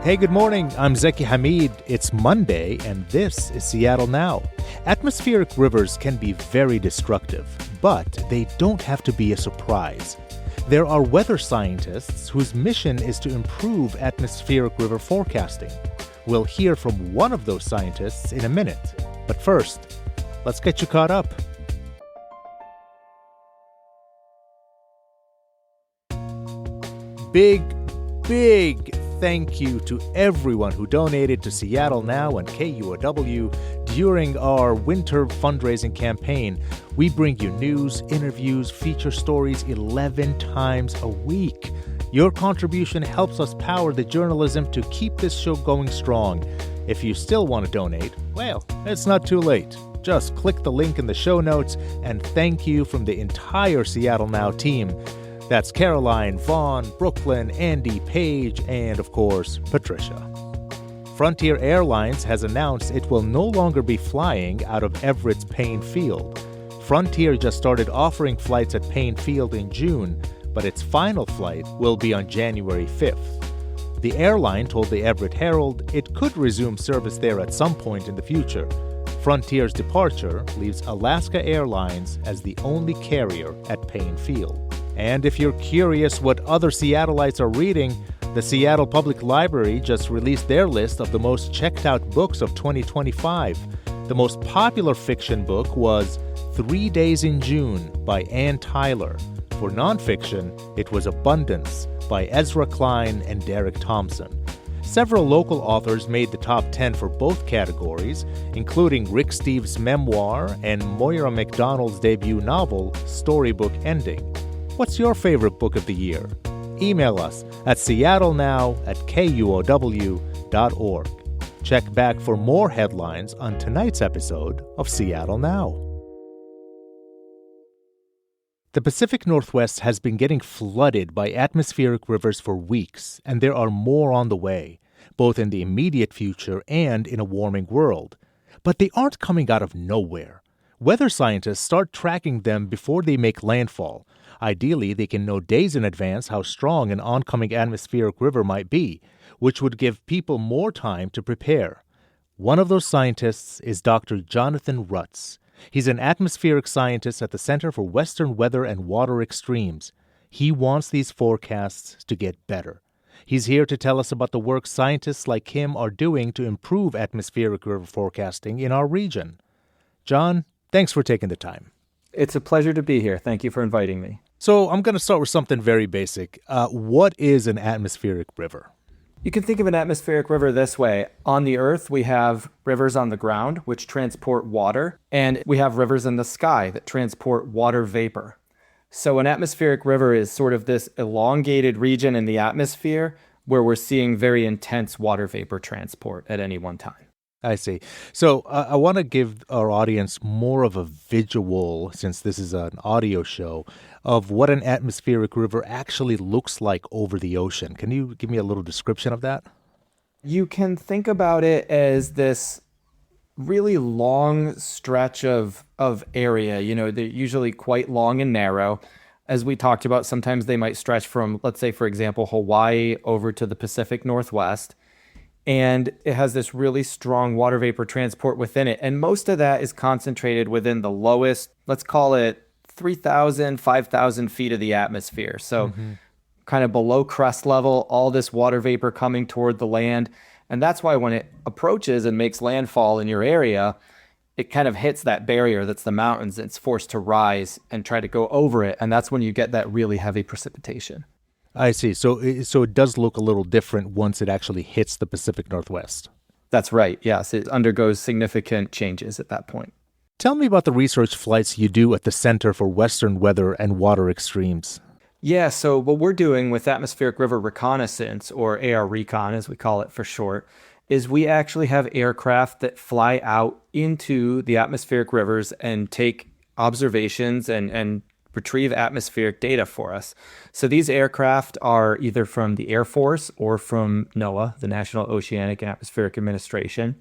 Hey, good morning. I'm Zeki Hamid. It's Monday, and this is Seattle Now. Atmospheric rivers can be very destructive, but they don't have to be a surprise. There are weather scientists whose mission is to improve atmospheric river forecasting. We'll hear from one of those scientists in a minute. But first, let's get you caught up. Big thank you to everyone who donated to Seattle Now and KUOW during our winter fundraising campaign. We bring you news, interviews, feature stories 11 times a week. Your contribution helps us power the journalism to keep this show going strong. If you still want to donate, well, it's not too late. Just click the link in the show notes, and thank you from the entire Seattle Now team. That's Caroline, Vaughn, Brooklyn, Andy, Paige, and of course, Patricia. Frontier Airlines has announced it will no longer be flying out of Everett's Payne Field. Frontier just started offering flights at Payne Field in June, but its final flight will be on January 5th. The airline told the Everett Herald it could resume service there at some point in the future. Frontier's departure leaves Alaska Airlines as the only carrier at Payne Field. And if you're curious what other Seattleites are reading, the Seattle Public Library just released their list of the most checked out books of 2025. The most popular fiction book was 3 Days in June by Ann Tyler. For nonfiction, it was Abundance by Ezra Klein and Derek Thompson. Several local authors made the top 10 for both categories, including Rick Steves' memoir and Moira McDonald's debut novel, Storybook Ending. What's your favorite book of the year? Email us at seattlenow@kuow.org. Check back for more headlines on tonight's episode of Seattle Now. The Pacific Northwest has been getting flooded by atmospheric rivers for weeks, and there are more on the way, both in the immediate future and in a warming world. But they aren't coming out of nowhere. Weather scientists start tracking them before they make landfall. Ideally, they can know days in advance how strong an oncoming atmospheric river might be, which would give people more time to prepare. One of those scientists is Dr. Jonathan Rutz. He's an atmospheric scientist at the Center for Western Weather and Water Extremes. He wants these forecasts to get better. He's here to tell us about the work scientists like him are doing to improve atmospheric river forecasting in our region. John, thanks for taking the time. It's a pleasure to be here. Thank you for inviting me. So I'm going to start with something very basic. What is an atmospheric river? You can think of an atmospheric river this way. On the Earth, we have rivers on the ground, which transport water, and we have rivers in the sky that transport water vapor. So an atmospheric river is sort of this elongated region in the atmosphere where we're seeing very intense water vapor transport at any one time. I see. So I want to give our audience more of a visual, since this is an audio show, of what an atmospheric river actually looks like over the ocean. Can you give me a little description of that? You can think about it as this really long stretch of area. You know, they're usually quite long and narrow. As we talked about, sometimes they might stretch from, let's say, for example, Hawaii over to the Pacific Northwest. And it has this really strong water vapor transport within it. And most of that is concentrated within the lowest, let's call it 3,000, 5,000 feet of the atmosphere. So kind of below crest level, all this water vapor coming toward the land. And that's why when it approaches and makes landfall in your area, it kind of hits that barrier that's the mountains. It's forced to rise and try to go over it. And that's when you get that really heavy precipitation. I see. So it does look a little different once it actually hits the Pacific Northwest. That's right. Yes, it undergoes significant changes at that point. Tell me about the research flights you do at the Center for Western Weather and Water Extremes. Yeah, so what we're doing with atmospheric river reconnaissance, or AR Recon as we call it for short, is we actually have aircraft that fly out into the atmospheric rivers and take observations and retrieve atmospheric data for us. So these aircraft are either from the Air Force or from NOAA, the National Oceanic and Atmospheric Administration.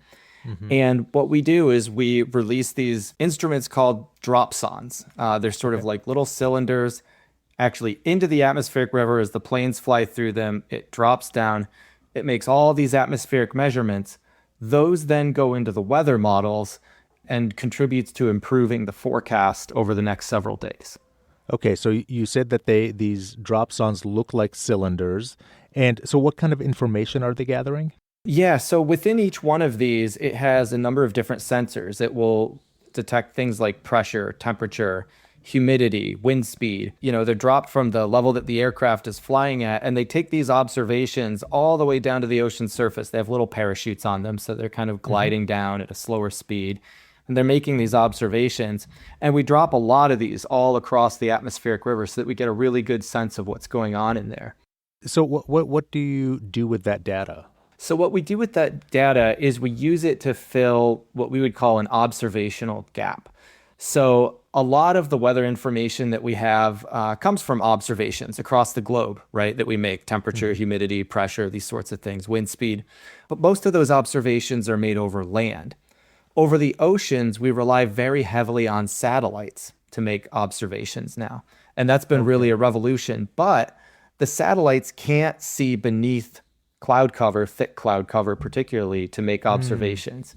And what we do is we release these instruments called dropsondes. They're sort of like little cylinders actually into the atmospheric river as the planes fly through them. It drops down. It makes all these atmospheric measurements. Those then go into the weather models and contributes to improving the forecast over the next several days. Okay, so you said that these dropsondes look like cylinders. And so what kind of information are they gathering? Yeah, so within each one of these, it has a number of different sensors. It will detect things like pressure, temperature, humidity, wind speed. They're dropped from the level that the aircraft is flying at, and they take these observations all the way down to the ocean surface. They have little parachutes on them, so they're kind of gliding down at a slower speed. And they're making these observations. And we drop a lot of these all across the atmospheric river so that we get a really good sense of what's going on in there. So what do you do with that data? So what we do with that data is we use it to fill what we would call an observational gap. So a lot of the weather information that we have comes from observations across the globe, right? That we make: temperature, humidity, pressure, these sorts of things, wind speed. But most of those observations are made over land. Over the oceans, we rely very heavily on satellites to make observations now. And that's been really a revolution. But the satellites can't see beneath cloud cover, thick cloud cover particularly, to make observations.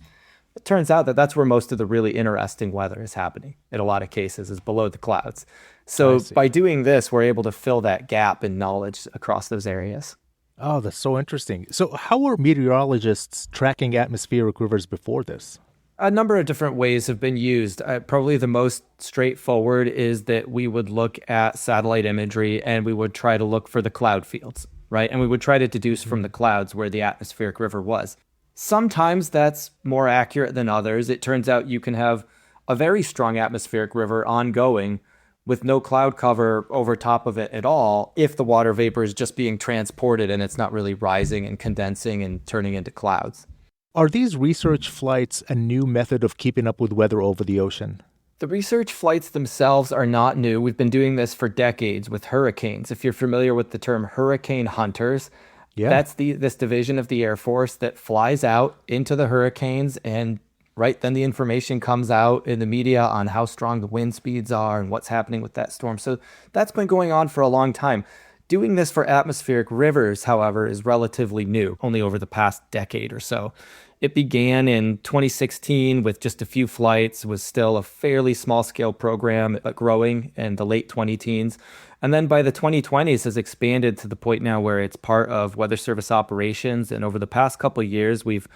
It turns out that that's where most of the really interesting weather is happening in a lot of cases, is below the clouds. So by doing this, we're able to fill that gap in knowledge across those areas. Oh, that's so interesting. So how were meteorologists tracking atmospheric rivers before this? A number of different ways have been used. Probably the most straightforward is that we would look at satellite imagery and we would try to look for the cloud fields, right? And we would try to deduce from the clouds where the atmospheric river was. Sometimes that's more accurate than others. It turns out you can have a very strong atmospheric river ongoing with no cloud cover over top of it at all if the water vapor is just being transported and it's not really rising and condensing and turning into clouds. Are these research flights a new method of keeping up with weather over the ocean? The research flights themselves are not new. We've been doing this for decades with hurricanes. If you're familiar with the term hurricane hunters, that's this division of the Air Force that flies out into the hurricanes, and right then the information comes out in the media on how strong the wind speeds are and what's happening with that storm. So that's been going on for a long time. Doing this for atmospheric rivers, however, is relatively new, only over the past decade or so. It began in 2016 with just a few flights, was still a fairly small-scale program, growing in the late 20-teens. And then by the 2020s has expanded to the point now where it's part of Weather Service operations. And over the past couple of years, we've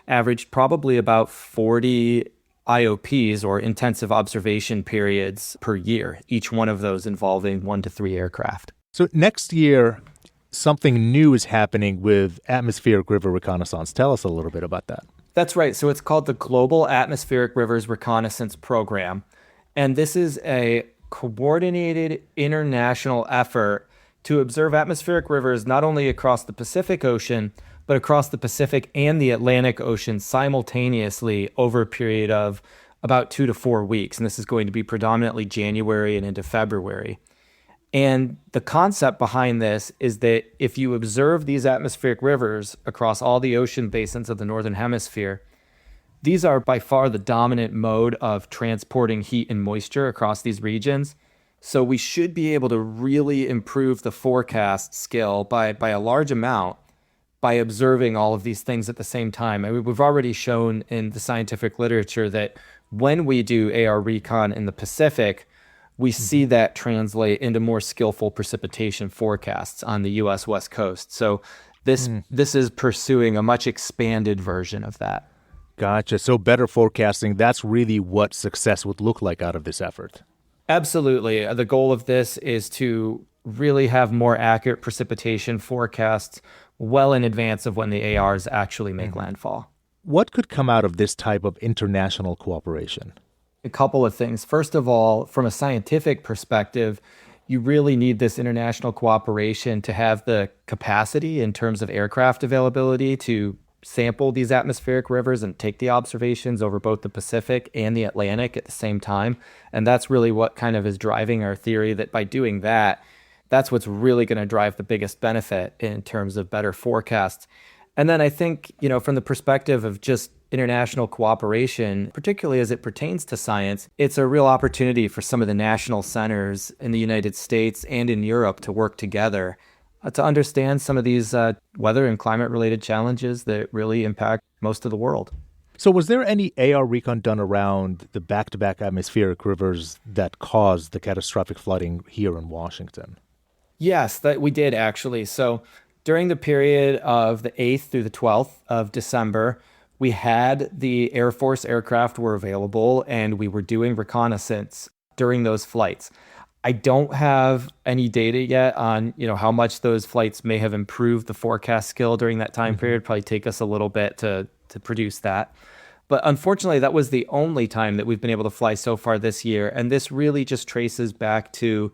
averaged probably about 40 IOPs, or intensive observation periods, per year, each one of those involving 1 to 3 aircraft. So next year, something new is happening with atmospheric river reconnaissance. Tell us a little bit about that. That's right. So it's called the Global Atmospheric Rivers Reconnaissance Program. And this is a coordinated international effort to observe atmospheric rivers not only across the Pacific Ocean, but across the Pacific and the Atlantic Ocean simultaneously over a period of about 2 to 4 weeks. And this is going to be predominantly January and into February. And the concept behind this is that if you observe these atmospheric rivers across all the ocean basins of the Northern Hemisphere, these are by far the dominant mode of transporting heat and moisture across these regions. So we should be able to really improve the forecast skill by a large amount by observing all of these things at the same time. I mean, we've already shown in the scientific literature that when we do AR recon in the Pacific, we see that translate into more skillful precipitation forecasts on the U.S. West Coast. So this is pursuing a much expanded version of that. Gotcha. So better forecasting, that's really what success would look like out of this effort. Absolutely. The goal of this is to really have more accurate precipitation forecasts well in advance of when the ARs actually make landfall. What could come out of this type of international cooperation? A couple of things. First of all, from a scientific perspective, you really need this international cooperation to have the capacity in terms of aircraft availability to sample these atmospheric rivers and take the observations over both the Pacific and the Atlantic at the same time. And that's really what kind of is driving our theory that by doing that, that's what's really going to drive the biggest benefit in terms of better forecasts. And then I think, from the perspective of just international cooperation, particularly as it pertains to science, it's a real opportunity for some of the national centers in the United States and in Europe to work together to understand some of these weather and climate-related challenges that really impact most of the world. So was there any AR recon done around the back-to-back atmospheric rivers that caused the catastrophic flooding here in Washington? Yes, that we did actually. So during the period of the 8th through the 12th of December, we had the Air Force aircraft were available and we were doing reconnaissance during those flights. I don't have any data yet on, how much those flights may have improved the forecast skill during that time period. Probably take us a little bit to produce that. But unfortunately, that was the only time that we've been able to fly so far this year. And this really just traces back to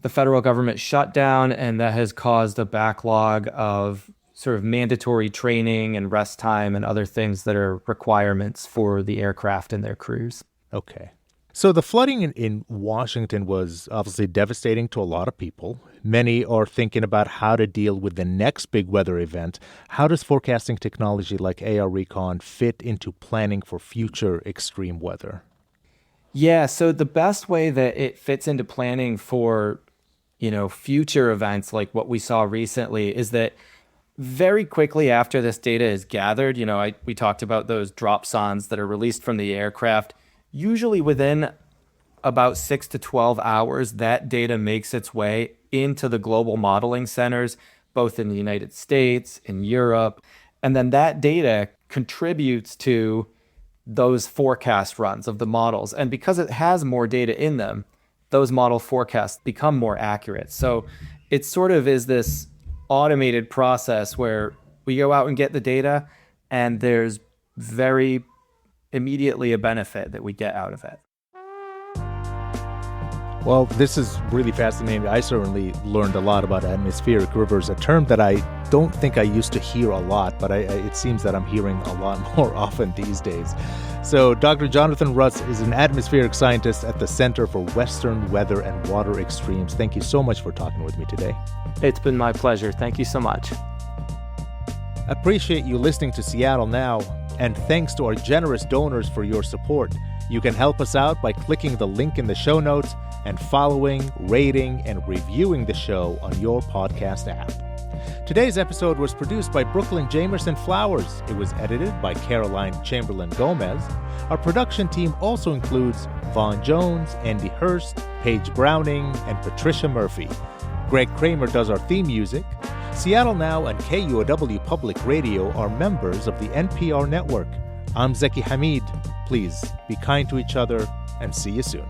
the federal government shutdown, and that has caused a backlog of sort of mandatory training and rest time and other things that are requirements for the aircraft and their crews. Okay. So the flooding in Washington was obviously devastating to a lot of people. Many are thinking about how to deal with the next big weather event. How does forecasting technology like AR Recon fit into planning for future extreme weather? Yeah, so the best way that it fits into planning for, future events like what we saw recently is that very quickly after this data is gathered, we talked about those dropsondes that are released from the aircraft. Usually within about 6 to 12 hours, that data makes its way into the global modeling centers, both in the United States, in Europe, and then that data contributes to those forecast runs of the models. And because it has more data in them, those model forecasts become more accurate. So it sort of is this automated process where we go out and get the data, and there's very immediately a benefit that we get out of it. Well, this is really fascinating. I certainly learned a lot about atmospheric rivers, a term that I don't think I used to hear a lot, but it seems that I'm hearing a lot more often these days. So Dr. Jonathan Rutz is an atmospheric scientist at the Center for Western Weather and Water Extremes. Thank you so much for talking with me today. It's been my pleasure. Thank you so much. Appreciate you listening to Seattle Now, and thanks to our generous donors for your support. You can help us out by clicking the link in the show notes and following, rating, and reviewing the show on your podcast app. Today's episode was produced by Brooklyn Jamerson Flowers. It was edited by Caroline Chamberlain Gomez. Our production team also includes Vaughn Jones, Andy Hurst, Paige Browning, and Patricia Murphy. Greg Kramer does our theme music. Seattle Now and KUOW Public Radio are members of the NPR network. I'm Zeki Hamid. Please be kind to each other and see you soon.